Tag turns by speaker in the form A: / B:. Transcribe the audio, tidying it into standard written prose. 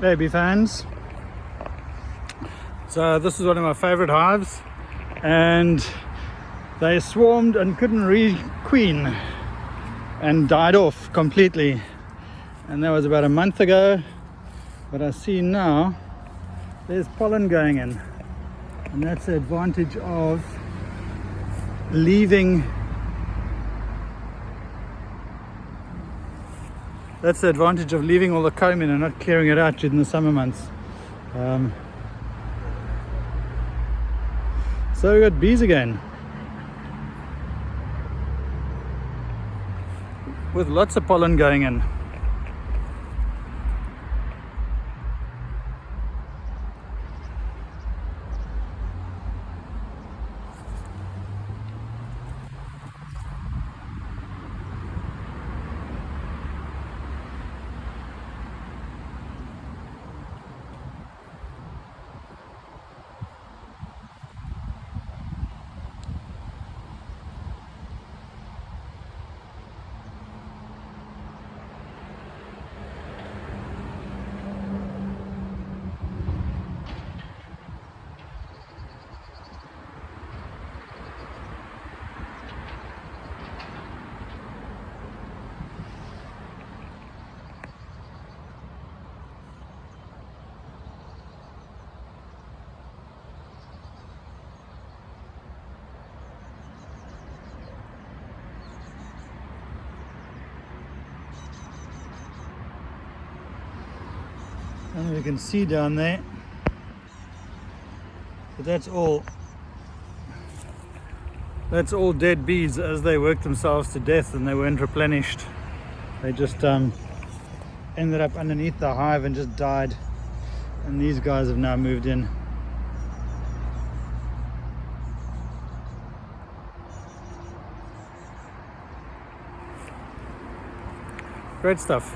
A: baby fans. So this is one of my favorite hives, and they swarmed and couldn't re-queen and died off completely, and that was about a month ago. But I see now there's pollen going in, and that's the advantage of leaving all the comb in and not clearing it out during the summer months. So we got bees again with lots of pollen going in. And we can see down there, but that's all dead bees as they worked themselves to death and they weren't replenished. They just ended up underneath the hive and just died, and these guys have now moved in. Great stuff.